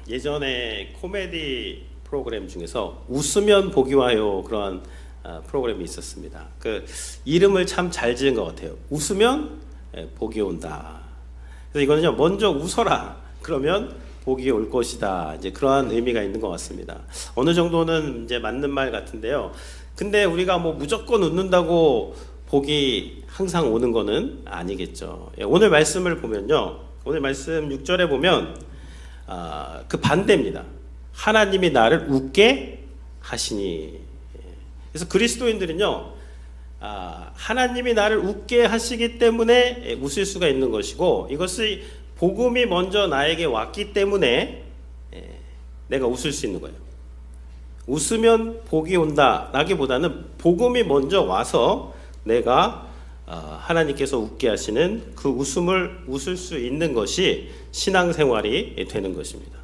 예전에 코미디 프로그램 중에서 웃으면 복이 와요 그런 프로그램이 있었습니다. 그 이름을 참 잘 지은 것 같아요. 웃으면 복이 온다. 그래서 이거는요, 먼저 웃어라. 그러면 복이 올 것이다. 이제 그러한 의미가 있는 것 같습니다. 어느 정도는 이제 맞는 말 같은데요. 근데 우리가 뭐 무조건 웃는다고 복이 항상 오는 거는 아니겠죠. 오늘 말씀을 보면요, 오늘 말씀 6절에 보면 그 반대입니다. 하나님이 나를 웃게 하시니. 그래서 그리스도인들은요, 하나님이 나를 웃게 하시기 때문에 웃을 수가 있는 것이고, 이것이 복음이 먼저 나에게 왔기 때문에 내가 웃을 수 있는 거예요. 웃으면 복이 온다 라기보다는 복음이 먼저 와서 내가 하나님께서 웃게 하시는 그 웃음을 웃을 수 있는 것이 신앙생활이 되는 것입니다.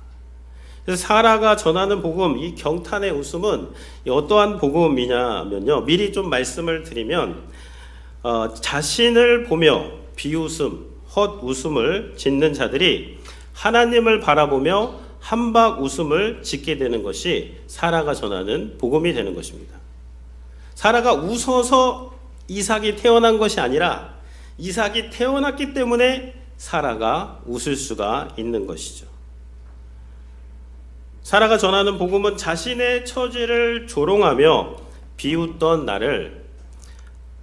그래서 사라가 전하는 복음, 이 경탄의 웃음은 어떠한 복음이냐면요, 미리 좀 말씀을 드리면 자신을 보며 비웃음, 헛웃음을 짓는 자들이 하나님을 바라보며 한박 웃음을 짓게 되는 것이 사라가 전하는 복음이 되는 것입니다. 사라가 웃어서 이삭이 태어난 것이 아니라 이삭이 태어났기 때문에 사라가 웃을 수가 있는 것이죠. 사라가 전하는 복음은 자신의 처지를 조롱하며 비웃던 나를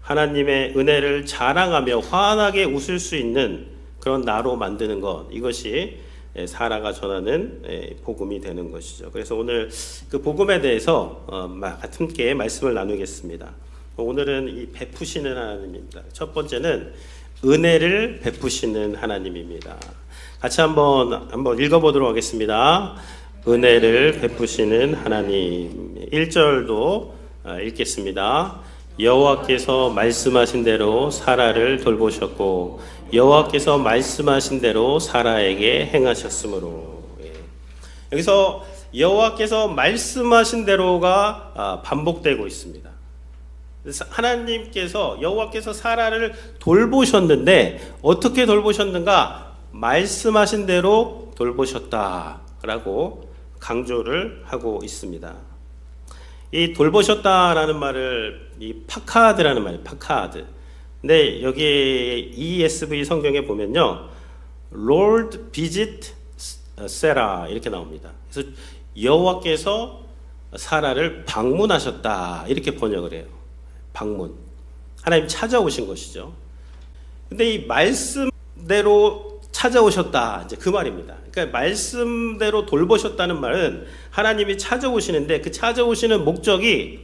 하나님의 은혜를 자랑하며 환하게 웃을 수 있는 그런 나로 만드는 것, 이것이 사라가 전하는 복음이 되는 것이죠. 그래서 오늘 그 복음에 대해서 함께 말씀을 나누겠습니다. 오늘은 이 베푸시는 하나님입니다. 첫 번째는 은혜를 베푸시는 하나님입니다. 같이 한번 읽어보도록 하겠습니다. 은혜를 베푸시는 하나님. 1절도 읽겠습니다. 여호와께서 말씀하신 대로 사라를 돌보셨고 여호와께서 말씀하신 대로 사라에게 행하셨으므로. 여기서 여호와께서 말씀하신 대로가 반복되고 있습니다. 하나님께서, 여호와께서 사라를 돌보셨는데 어떻게 돌보셨는가? 말씀하신 대로 돌보셨다라고 강조를 하고 있습니다. 이 돌보셨다라는 말을 이 파카드라는 말이에요. 파카드. 근데 여기 ESV 성경에 보면요, Lord visit Sarah 이렇게 나옵니다. 그래서 여호와께서 사라를 방문하셨다 이렇게 번역을 해요. 방문. 하나님 찾아오신 것이죠. 근데 이 말씀대로 찾아오셨다, 이제 그 말입니다. 그러니까 말씀대로 돌보셨다는 말은 하나님이 찾아오시는데 그 찾아오시는 목적이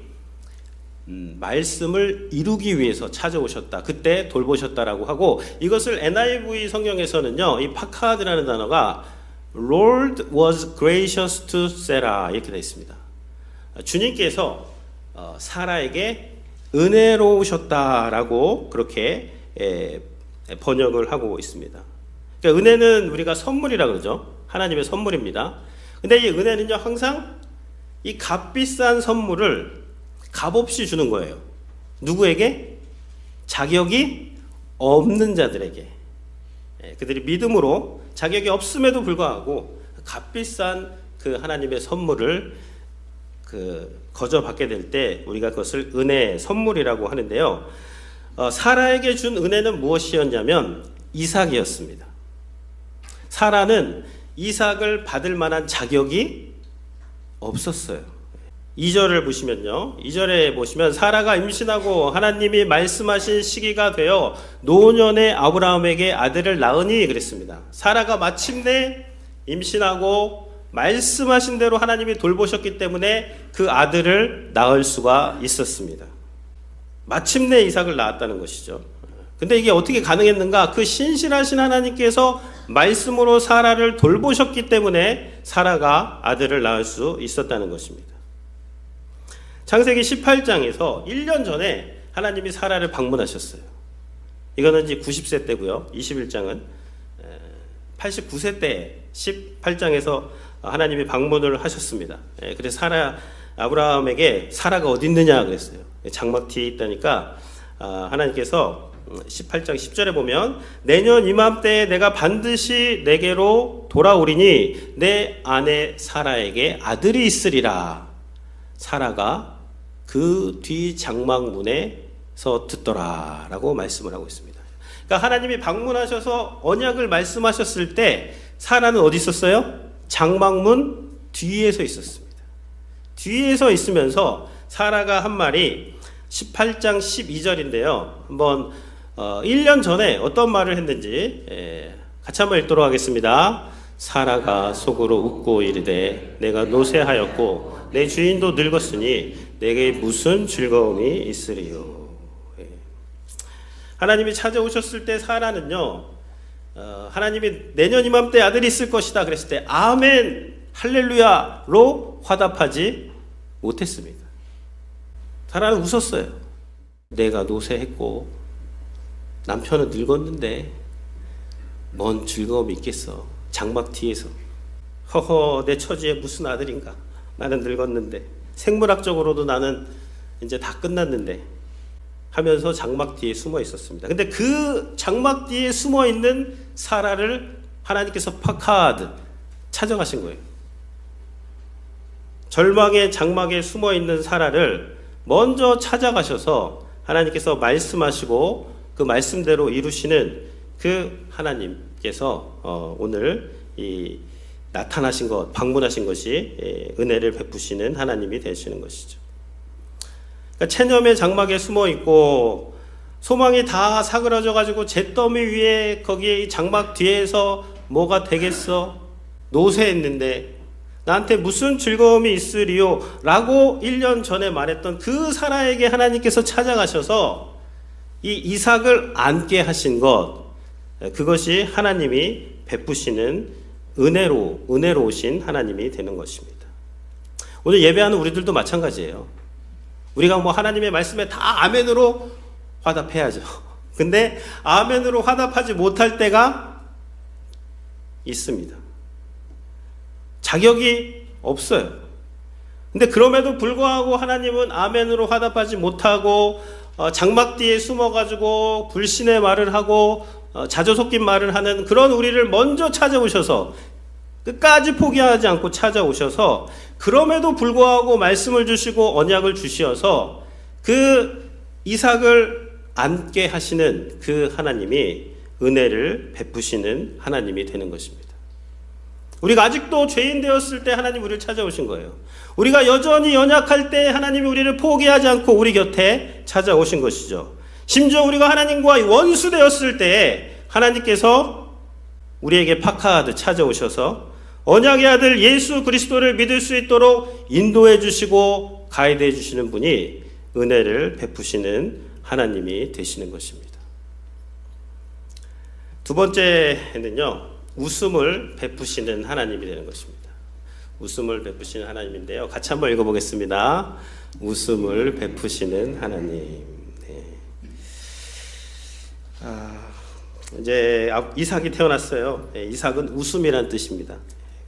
말씀을 이루기 위해서 찾아오셨다. 그때 돌보셨다라고 하고, 이것을 NIV 성경에서는요, 이 파카드라는 단어가 Lord was gracious to Sarah 이렇게 되어 있습니다. 주님께서 사라에게 은혜로우셨다라고 그렇게 번역을 하고 있습니다. 그러니까 은혜는 우리가 선물이라 그러죠. 하나님의 선물입니다. 근데 이 은혜는요, 항상 이 값비싼 선물을 값없이 주는 거예요. 누구에게? 자격이 없는 자들에게. 그들이 믿음으로 자격이 없음에도 불구하고 값비싼 그 하나님의 선물을 거저받게 될 때 우리가 그것을 은혜, 선물이라고 하는데요. 사라에게 준 은혜는 무엇이었냐면 이삭이었습니다. 사라는 이삭을 받을 만한 자격이 없었어요. 2절을 보시면요, 2절에 보시면 사라가 임신하고 하나님이 말씀하신 시기가 되어 노년의 아브라함에게 아들을 낳으니 그랬습니다. 사라가 마침내 임신하고 말씀하신 대로 하나님이 돌보셨기 때문에 그 아들을 낳을 수가 있었습니다. 마침내 이삭을 낳았다는 것이죠. 근데 이게 어떻게 가능했는가? 그 신실하신 하나님께서 말씀으로 사라를 돌보셨기 때문에 사라가 아들을 낳을 수 있었다는 것입니다. 창세기 18장에서 1년 전에 하나님이 사라를 방문하셨어요. 이거는 이제 90세 때고요. 21장은 89세 때 18장에서 하나님이 방문을 하셨습니다. 그래서 아브라함에게 사라가 어디 있느냐 그랬어요. 장막 뒤에 있다니까 하나님께서 18장 10절에 보면 내년 이맘때에 내가 반드시 내게로 돌아오리니 내 아내 사라에게 아들이 있으리라. 사라가 그 뒤 장막문에서 듣더라 라고 말씀을 하고 있습니다. 그러니까 하나님이 방문하셔서 언약을 말씀하셨을 때 사라는 어디 있었어요? 장막문 뒤에서 있었습니다. 뒤에서 있으면서 사라가 한 말이 18장 12절인데요. 한번 1년 전에 어떤 말을 했는지 같이 한번 읽도록 하겠습니다. 사라가 속으로 웃고 이르되 내가 노쇠하였고 내 주인도 늙었으니 내게 무슨 즐거움이 있으리요. 하나님이 찾아오셨을 때 사라는요, 하나님이 내년 이맘때 아들이 있을 것이다 그랬을 때 아멘 할렐루야로 화답하지 못했습니다. 사라는 웃었어요. 내가 노쇠했고 남편은 늙었는데 뭔 즐거움이 있겠어. 장막 뒤에서 허허 내 처지에 무슨 아들인가. 나는 늙었는데 생물학적으로도 나는 이제 다 끝났는데 하면서 장막 뒤에 숨어 있었습니다. 근데 그 장막 뒤에 숨어 있는 사라를 하나님께서 파카드 찾아가신 거예요. 절망의 장막에 숨어 있는 사라를 먼저 찾아가셔서 하나님께서 말씀하시고 그 말씀대로 이루시는 그 하나님께서 오늘 이 나타나신 것, 방문하신 것이 은혜를 베푸시는 하나님이 되시는 것이죠. 그러니까 체념의 장막에 숨어 있고 소망이 다 사그라져 가지고 잿더미 위에 거기에 이 장막 뒤에서 뭐가 되겠어? 노쇠했는데 나한테 무슨 즐거움이 있으리요? 라고 1년 전에 말했던 그 사라에게 하나님께서 찾아가셔서 이 이삭을 안게 하신 것, 그것이 하나님이 베푸시는 은혜로우신 하나님이 되는 것입니다. 오늘 예배하는 우리들도 마찬가지예요. 우리가 뭐 하나님의 말씀에 다 아멘으로 화답해야죠. 근데 아멘으로 화답하지 못할 때가 있습니다. 자격이 없어요. 근데 그럼에도 불구하고 하나님은 아멘으로 화답하지 못하고 장막 뒤에 숨어가지고 불신의 말을 하고 자조 섞인 말을 하는 그런 우리를 먼저 찾아오셔서 끝까지 포기하지 않고 찾아오셔서 그럼에도 불구하고 말씀을 주시고 언약을 주시어서 그 이삭을 안게 하시는 그 하나님이 은혜를 베푸시는 하나님이 되는 것입니다. 우리가 아직도 죄인 되었을 때 하나님 우리를 찾아오신 거예요. 우리가 여전히 연약할 때 하나님이 우리를 포기하지 않고 우리 곁에 찾아오신 것이죠. 심지어 우리가 하나님과 원수 되었을 때 하나님께서 우리에게 파카드 찾아오셔서 언약의 아들 예수 그리스도를 믿을 수 있도록 인도해 주시고 가이드해 주시는 분이 은혜를 베푸시는 하나님이 되시는 것입니다. 두 번째는요, 웃음을 베푸시는 하나님이 되는 것입니다. 웃음을 베푸시는 하나님인데요, 같이 한번 읽어보겠습니다. 웃음을 베푸시는 하나님. 네. 이제 이삭이 태어났어요. 네, 이삭은 웃음이란 뜻입니다.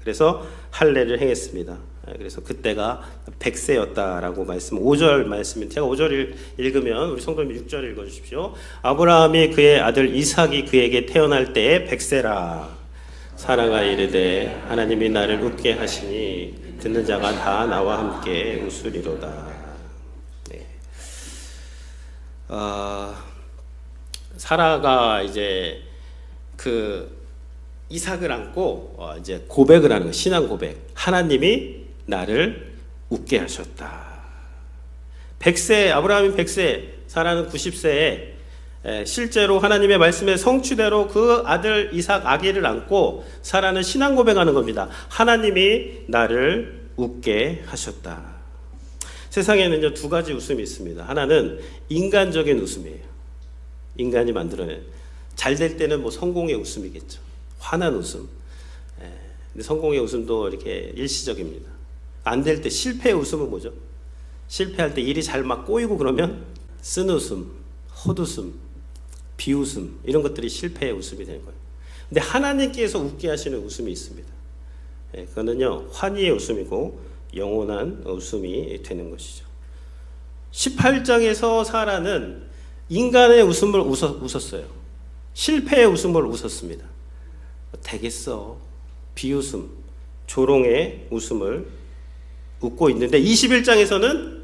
그래서 할례를 행했습니다. 그래서 그때가 100세였다라고 말씀, 5절 말씀입니다. 제가 5절 읽으면 우리 성도님 6절 읽어주십시오. 아브라함이 그의 아들 이삭이 그에게 태어날 때에 100세라. 사라가 이르되 하나님이 나를 웃게 하시니 듣는 자가 다 나와 함께 웃으리로다. 네. 사라가 이제 그 이삭을 안고 이제 고백을 하는 거예요. 신앙 고백. 하나님이 나를 웃게 하셨다. 100세, 아브라함이 100세, 사라는 90세에 실제로 하나님의 말씀의 성취대로 그 아들 이삭 아기를 안고 사라는 신앙 고백하는 겁니다. 하나님이 나를 웃게 하셨다. 세상에는요, 두 가지 웃음이 있습니다. 하나는 인간적인 웃음이에요. 인간이 만들어낸. 잘 될 때는 뭐 성공의 웃음이겠죠. 환한 웃음. 근데 성공의 웃음도 이렇게 일시적입니다. 안 될 때 실패의 웃음은 뭐죠? 실패할 때 일이 잘 막 꼬이고 그러면 쓴 웃음, 헛웃음, 비웃음, 이런 것들이 실패의 웃음이 되는 거예요. 근데 하나님께서 웃게 하시는 웃음이 있습니다. 그거는요, 환희의 웃음이고 영원한 웃음이 되는 것이죠. 18장에서 사라는 인간의 웃음을 웃었어요. 실패의 웃음을 웃었습니다. 되겠어. 비웃음, 조롱의 웃음을 웃고 있는데 21장에서는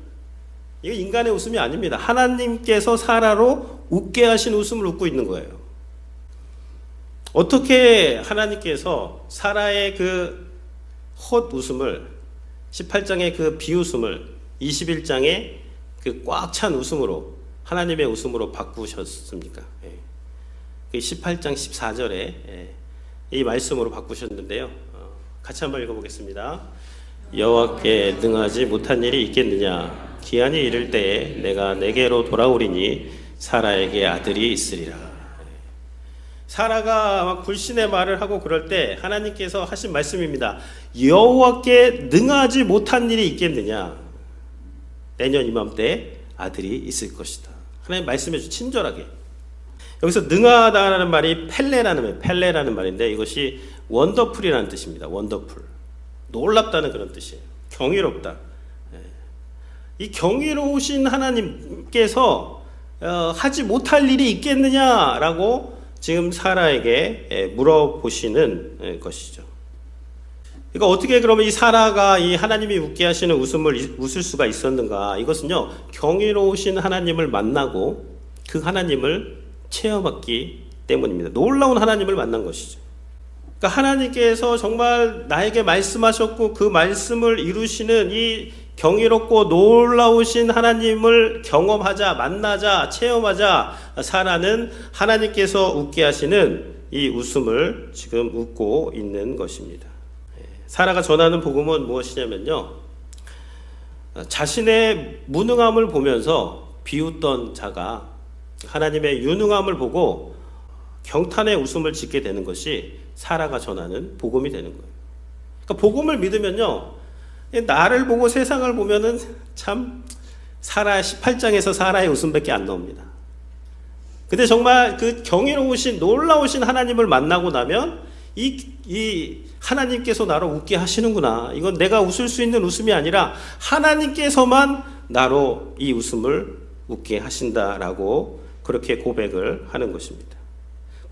이거 인간의 웃음이 아닙니다. 하나님께서 사라로 웃게 하신 웃음을 웃고 있는 거예요. 어떻게 하나님께서 사라의 그 헛웃음을 18장의 그 비웃음을 21장의 그 꽉 찬 웃음으로 하나님의 웃음으로 바꾸셨습니까? 18장 14절에 이 말씀으로 바꾸셨는데요. 같이 한번 읽어보겠습니다. 여호와께 능하지 못한 일이 있겠느냐? 기한이 이를 때에 내가 내게로 돌아오리니 사라에게 아들이 있으리라. 사라가 막 불신의 말을 하고 그럴 때 하나님께서 하신 말씀입니다. 여호와께 능하지 못한 일이 있겠느냐? 내년 이맘때 아들이 있을 것이다. 하나님 말씀해 주 친절하게. 여기서 능하다라는 말이 펠레라는 말인데 이것이 원더풀이라는 뜻입니다. 원더풀. 놀랍다는 그런 뜻이에요. 경이롭다. 이 경이로우신 하나님께서 하지 못할 일이 있겠느냐라고 지금 사라에게 물어보시는 것이죠. 그러니까 어떻게 그러면 이 사라가 이 하나님이 웃게 하시는 웃음을 웃을 수가 있었는가? 이것은요, 경이로우신 하나님을 만나고 그 하나님을 체험했기 때문입니다. 놀라운 하나님을 만난 것이죠. 그러니까 하나님께서 정말 나에게 말씀하셨고 그 말씀을 이루시는 이 경이롭고 놀라우신 하나님을 경험하자, 만나자, 체험하자 사라는 하나님께서 웃게 하시는 이 웃음을 지금 웃고 있는 것입니다. 사라가 전하는 복음은 무엇이냐면요, 자신의 무능함을 보면서 비웃던 자가 하나님의 유능함을 보고 경탄의 웃음을 짓게 되는 것이 사라가 전하는 복음이 되는 거예요. 그러니까 복음을 믿으면요, 나를 보고 세상을 보면은 참 사라 18장에서 사라의 웃음밖에 안 나옵니다. 근데 정말 그 경이로우신 놀라우신 하나님을 만나고 나면 이 하나님께서 나로 웃게 하시는구나. 이건 내가 웃을 수 있는 웃음이 아니라 하나님께서만 나로 이 웃음을 웃게 하신다라고 그렇게 고백을 하는 것입니다.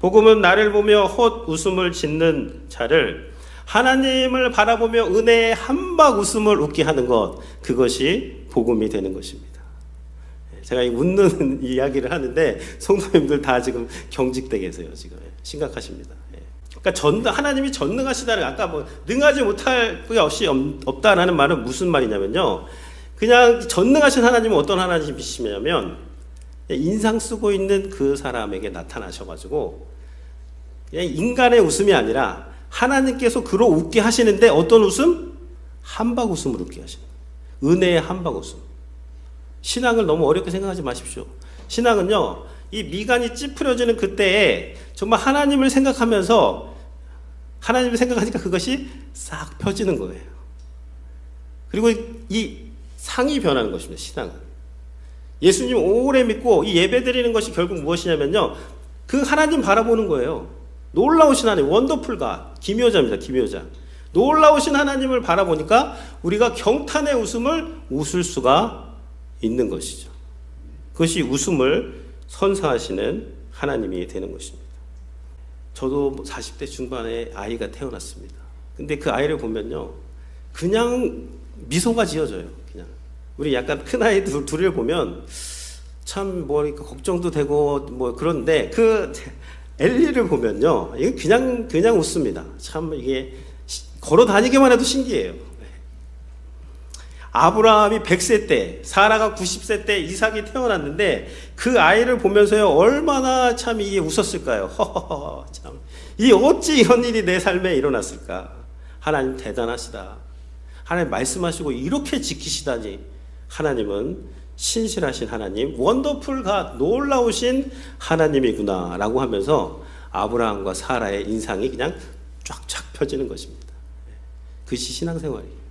복음은 나를 보며 헛 웃음을 짓는 자를 하나님을 바라보며 은혜의 한박 웃음을 웃게 하는 것, 그것이 복음이 되는 것입니다. 제가 이 웃는 이야기를 하는데 성도님들 다 지금 경직돼 계세요. 지금 심각하십니다. 그러니까 하나님이 전능하시다는, 아까 뭐 능하지 못할 것이 없다라는 말은 무슨 말이냐면요, 그냥 전능하신 하나님은 어떤 하나님이시냐면 인상 쓰고 있는 그 사람에게 나타나셔가지고 그냥 인간의 웃음이 아니라 하나님께서 그로 웃게 하시는데 어떤 웃음? 한박 웃음을 웃게 하시는 거예요. 은혜의 한박 웃음. 신앙을 너무 어렵게 생각하지 마십시오. 신앙은요, 이 미간이 찌푸려지는 그때에 정말 하나님을 생각하면서 하나님을 생각하니까 그것이 싹 펴지는 거예요. 그리고 이 상이 변하는 것입니다. 신앙은. 예수님 오래 믿고 이 예배 드리는 것이 결국 무엇이냐면요, 그 하나님 바라보는 거예요. 놀라우신 하나님, 원더풀 갓, 기묘자입니다. 기묘자. 놀라우신 하나님을 바라보니까 우리가 경탄의 웃음을 웃을 수가 있는 것이죠. 그것이 웃음을 선사하시는 하나님이 되는 것입니다. 저도 40대 중반에 아이가 태어났습니다. 근데 그 아이를 보면요, 그냥 미소가 지어져요. 그냥 우리 약간 큰 아이 둘을 보면 참 뭐 걱정도 되고 뭐 그런데 그 엘리를 보면요, 이게 그냥 웃습니다. 참 이게 걸어 다니기만 해도 신기해요. 아브라함이 100세 때, 사라가 90세 때 이삭이 태어났는데 그 아이를 보면서요, 얼마나 참 이게 웃었을까요? 허허허, 참. 이 어찌 이런 일이 내 삶에 일어났을까? 하나님 대단하시다. 하나님 말씀하시고 이렇게 지키시다니. 하나님은 신실하신 하나님, 원더풀 갓, 놀라우신 하나님이구나 라고 하면서 아브라함과 사라의 인상이 그냥 쫙쫙 펴지는 것입니다. 그것이 신앙생활이에요.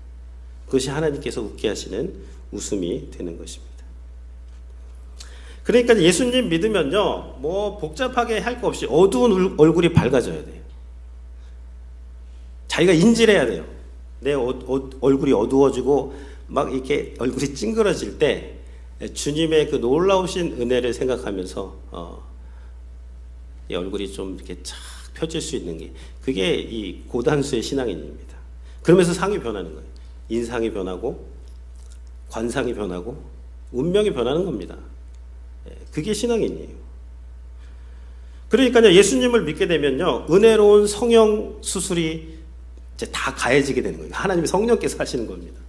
그것이 하나님께서 웃게 하시는 웃음이 되는 것입니다. 그러니까 예수님 믿으면요, 뭐 복잡하게 할 거 없이 어두운 얼굴이 밝아져야 돼요. 자기가 인질해야 돼요. 내 얼굴이 어두워지고 막 이렇게 얼굴이 찡그러질 때 주님의 그 놀라우신 은혜를 생각하면서 이 얼굴이 좀 이렇게 착 펴질 수 있는 게, 그게 이 고단수의 신앙인입니다. 그러면서 상이 변하는 거예요. 인상이 변하고 관상이 변하고 운명이 변하는 겁니다. 그게 신앙인이에요. 그러니까요, 예수님을 믿게 되면요, 은혜로운 성령 수술이 이제 다 가해지게 되는 거예요. 하나님이 성령께서 하시는 겁니다.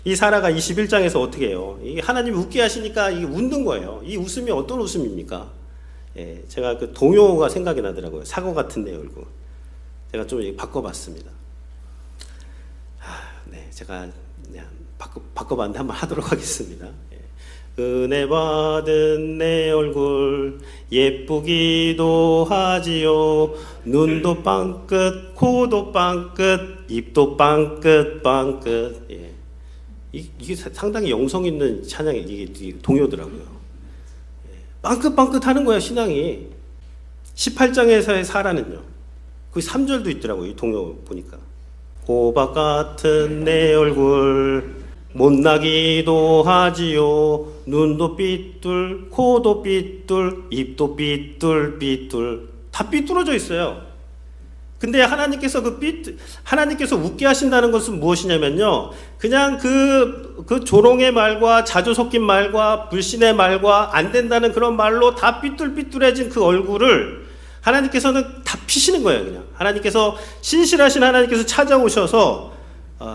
이 사라가 21장에서 어떻게 해요? 이게 하나님이 웃게 하시니까 이게 웃는 거예요. 이 웃음이 어떤 웃음입니까? 제가 그 동요가 생각이 나더라고요. 사고 같은 내 얼굴. 제가 좀 바꿔봤습니다. 네, 제가 그냥 바꿔봤는데 한번 하도록 하겠습니다. 은혜 받은 내 얼굴 예쁘기도 하지요. 눈도 빵끝, 코도 빵끝, 입도 빵끝, 빵끝. 이게 상당히 영성 있는 찬양이, 이게 동요더라고요. 빵긋빵긋 하는 거야, 신앙이. 18장에서의 사라는요, 그 3절도 있더라고요, 이 동요 보니까. 호박 같은 내 얼굴 못나기도 하지요. 눈도 삐뚤, 코도 삐뚤, 입도 삐뚤, 다 삐뚤어져 있어요. 근데 하나님께서 하나님께서 웃게 하신다는 것은 무엇이냐면요, 그냥 그 조롱의 말과 자조 섞인 말과 불신의 말과 안 된다는 그런 말로 다 삐뚤삐뚤해진 그 얼굴을 하나님께서는 다 피시는 거예요. 그냥 하나님께서, 신실하신 하나님께서 찾아오셔서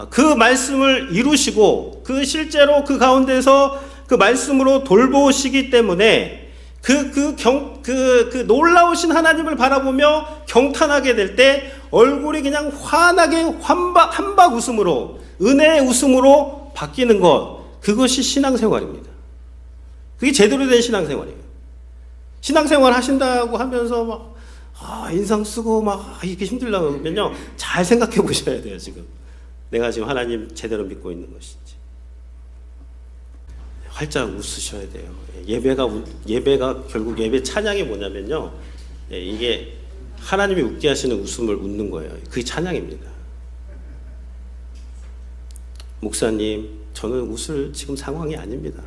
그 말씀을 이루시고 실제로 그 가운데서 그 말씀으로 돌보시기 때문에 그 놀라우신 하나님을 바라보며 경탄하게 될 때 얼굴이 그냥 환하게 한박 웃음으로, 은혜의 웃음으로 바뀌는 것, 그것이 신앙생활입니다. 그게 제대로 된 신앙생활이에요. 신앙생활 하신다고 하면서 막 인상 쓰고 막 이렇게 힘들다고 하면요, 잘 생각해 보셔야 돼요. 지금 내가 지금 하나님 제대로 믿고 있는 것인지. 활짝 웃으셔야 돼요. 예배가 결국 예배 찬양이 뭐냐면요, 이게 하나님이 웃게 하시는 웃음을 웃는 거예요. 그게 찬양입니다. 목사님, 저는 웃을 지금 상황이 아닙니다.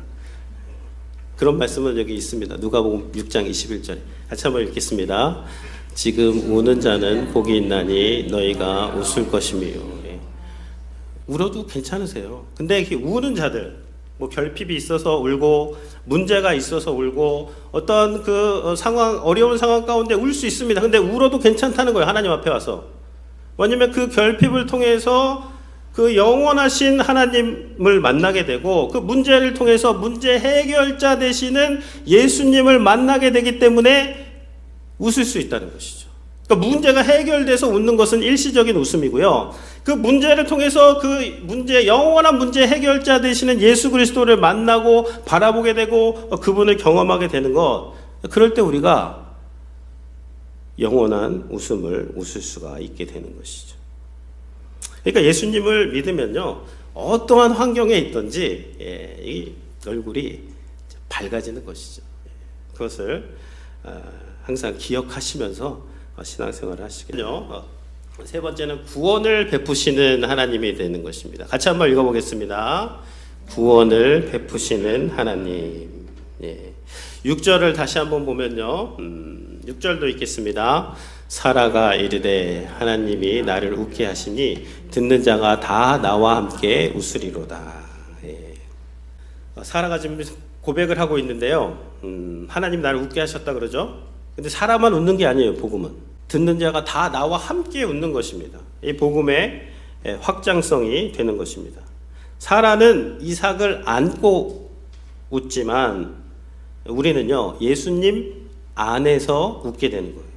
그런 말씀은 여기 있습니다. 누가복음 6장 21절에 같이 한번 읽겠습니다. 지금 우는 자는 복이 있나니 너희가 웃을 것이며. 울어도 괜찮으세요. 근데 이렇게 우는 자들, 뭐 결핍이 있어서 울고 문제가 있어서 울고 어떤 그 상황, 어려운 상황 가운데 울 수 있습니다. 근데 울어도 괜찮다는 거예요. 하나님 앞에 와서. 왜냐면 그 결핍을 통해서 그 영원하신 하나님을 만나게 되고, 그 문제를 통해서 문제 해결자 되시는 예수님을 만나게 되기 때문에 웃을 수 있다는 것이죠. 그러니까 문제가 해결돼서 웃는 것은 일시적인 웃음이고요, 그 문제를 통해서 영원한 문제 해결자 되시는 예수 그리스도를 만나고 바라보게 되고 그분을 경험하게 되는 것, 그럴 때 우리가 영원한 웃음을 웃을 수가 있게 되는 것이죠. 그러니까 예수님을 믿으면요, 어떠한 환경에 있든지 이 얼굴이 밝아지는 것이죠. 그것을 항상 기억하시면서 신앙생활을 하시겠죠. 세 번째는 구원을 베푸시는 하나님이 되는 것입니다. 같이 한번 읽어보겠습니다. 구원을 베푸시는 하나님. 6절을 다시 한번 보면요, 6절도 읽겠습니다. 사라가 이르되 하나님이 나를 웃게 하시니 듣는 자가 다 나와 함께 웃으리로다. 사라가 지금 고백을 하고 있는데요, 하나님 나를 웃게 하셨다 그러죠. 근데 사라만 웃는 게 아니에요. 복음은 듣는 자가 다 나와 함께 웃는 것입니다. 이 복음의 확장성이 되는 것입니다. 사라는 이삭을 안고 웃지만 우리는요, 예수님 안에서 웃게 되는 거예요.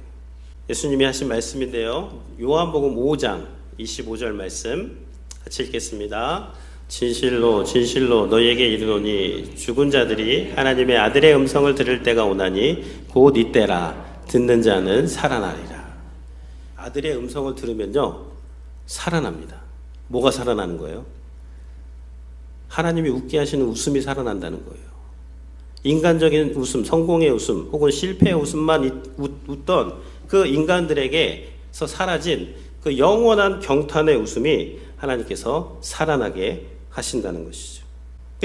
예수님이 하신 말씀인데요, 요한복음 5장 25절 말씀 같이 읽겠습니다. 진실로 진실로 너희에게 이르노니 죽은 자들이 하나님의 아들의 음성을 들을 때가 오나니 곧 이때라. 듣는 자는 살아나리라. 아들의 음성을 들으면요, 살아납니다. 뭐가 살아나는 거예요? 하나님이 웃게 하시는 웃음이 살아난다는 거예요. 인간적인 웃음, 성공의 웃음 혹은 실패의 웃음만 웃던 그 인간들에게서 사라진 그 영원한 경탄의 웃음이 하나님께서 살아나게 하신다는 것이죠.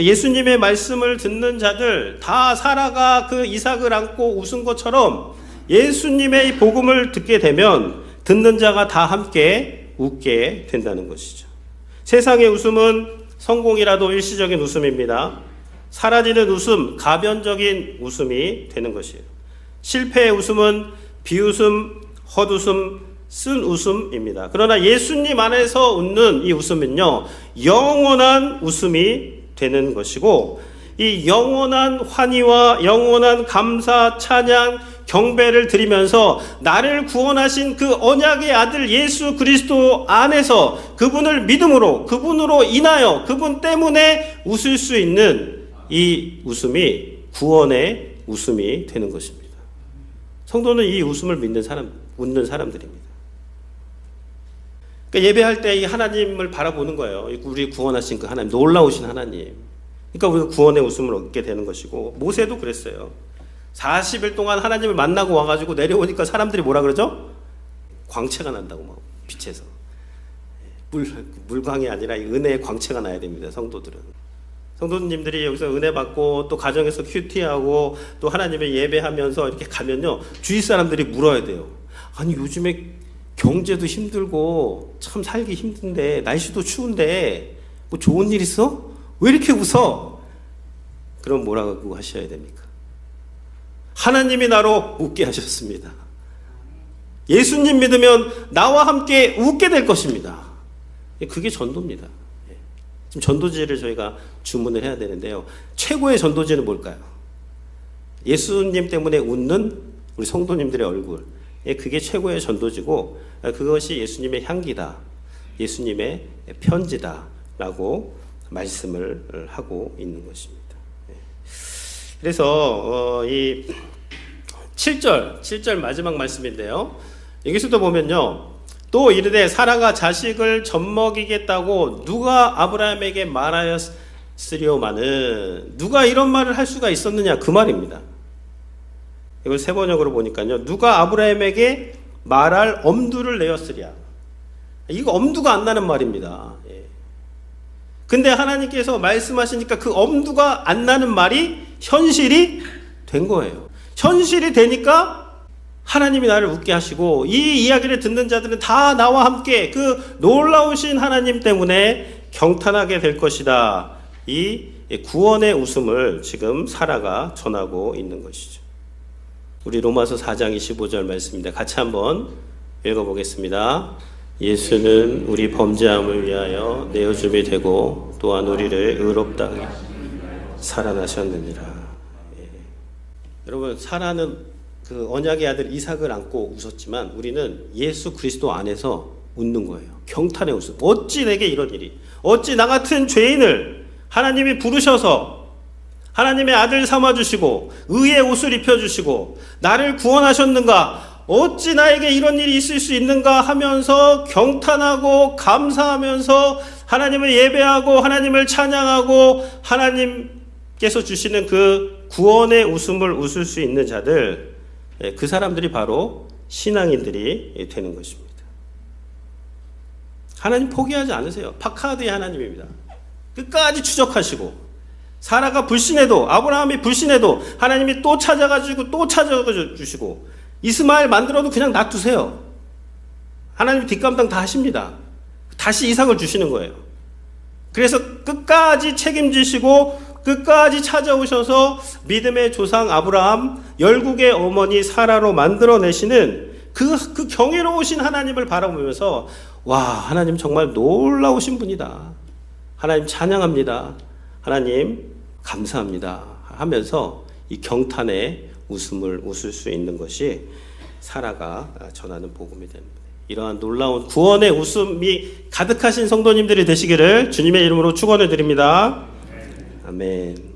예수님의 말씀을 듣는 자들 다 사라가 그 이삭을 안고 웃은 것처럼 예수님의 이 복음을 듣게 되면 듣는 자가 다 함께 웃게 된다는 것이죠. 세상의 웃음은 성공이라도 일시적인 웃음입니다. 사라지는 웃음, 가변적인 웃음이 되는 것이에요. 실패의 웃음은 비웃음, 헛웃음, 쓴 웃음입니다. 그러나 예수님 안에서 웃는 이 웃음은요, 영원한 웃음이 되는 것이고, 이 영원한 환희와 영원한 감사, 찬양, 경배를 드리면서 나를 구원하신 그 언약의 아들 예수 그리스도 안에서 그분을 믿음으로, 그분으로 인하여, 그분 때문에 웃을 수 있는 이 웃음이 구원의 웃음이 되는 것입니다. 성도는 이 웃음을 믿는 사람, 웃는 사람들입니다. 그러니까 예배할 때 이 하나님을 바라보는 거예요. 우리 구원하신 그 하나님, 놀라우신 하나님. 그러니까 우리가 구원의 웃음을 얻게 되는 것이고, 모세도 그랬어요. 40일 동안 하나님을 만나고 와가지고 내려오니까 사람들이 뭐라 그러죠? 광채가 난다고, 막 빛에서. 물광이 아니라 은혜의 광채가 나야 됩니다. 성도들은. 성도님들이 여기서 은혜 받고 또 가정에서 큐티하고 또 하나님의 예배하면서 이렇게 가면요, 주위 사람들이 물어야 돼요. 아니 요즘에 경제도 힘들고 참 살기 힘든데, 날씨도 추운데 뭐 좋은 일 있어? 왜 이렇게 웃어? 그럼 뭐라고 하셔야 됩니까? 하나님이 나로 웃게 하셨습니다. 예수님 믿으면 나와 함께 웃게 될 것입니다. 그게 전도입니다. 지금 전도지를 저희가 주문을 해야 되는데요, 최고의 전도지는 뭘까요? 예수님 때문에 웃는 우리 성도님들의 얼굴, 그게 최고의 전도지고, 그것이 예수님의 향기다, 예수님의 편지다 라고 말씀을 하고 있는 것입니다. 그래서 이 7절 마지막 말씀인데요, 여기서도 보면요, 또 이르되 사라가 자식을 젖먹이겠다고 누가 아브라함에게 말하였으리오마는, 누가 이런 말을 할 수가 있었느냐, 그 말입니다. 이걸 세 번역으로 보니까요, 누가 아브라함에게 말할 엄두를 내었으랴. 이거 엄두가 안 나는 말입니다. 근데 하나님께서 말씀하시니까 그 엄두가 안 나는 말이 현실이 된 거예요. 현실이 되니까 하나님이 나를 웃게 하시고, 이 이야기를 듣는 자들은 다 나와 함께 그 놀라우신 하나님 때문에 경탄하게 될 것이다. 이 구원의 웃음을 지금 사라가 전하고 있는 것이죠. 우리 로마서 4장 25절 말씀입니다. 같이 한번 읽어보겠습니다. 예수는 우리 범죄함을 위하여 내어줌이 되고 또한 우리를 의롭다 하게 살아나셨느니라. 여러분, 사라는 그 언약의 아들 이삭을 안고 웃었지만 우리는 예수 그리스도 안에서 웃는 거예요. 경탄의 웃음. 어찌 내게 이런 일이, 어찌 나 같은 죄인을 하나님이 부르셔서 하나님의 아들 삼아주시고 의의 옷을 입혀주시고 나를 구원하셨는가, 어찌 나에게 이런 일이 있을 수 있는가 하면서 경탄하고 감사하면서 하나님을 예배하고 하나님을 찬양하고 하나님께서 주시는 그 구원의 웃음을 웃을 수 있는 자들, 그 사람들이 바로 신앙인들이 되는 것입니다. 하나님 포기하지 않으세요. 파카드의 하나님입니다. 끝까지 추적하시고, 사라가 불신해도, 아브라함이 불신해도 하나님이 또 찾아가지고 또 찾아주시고, 이스마엘 만들어도 그냥 놔두세요. 하나님이 뒷감당 다 하십니다. 다시 이삭을 주시는 거예요. 그래서 끝까지 책임지시고 끝까지 찾아오셔서 믿음의 조상 아브라함, 열국의 어머니 사라로 만들어내시는 그 경이로우신 하나님을 바라보면서, 와, 하나님 정말 놀라우신 분이다, 하나님 찬양합니다, 하나님 감사합니다 하면서 이 경탄의 웃음을 웃을 수 있는 것이 사라가 전하는 복음이 됩니다. 이러한 놀라운 구원의 웃음이 가득하신 성도님들이 되시기를 주님의 이름으로 축원해 드립니다. 아멘.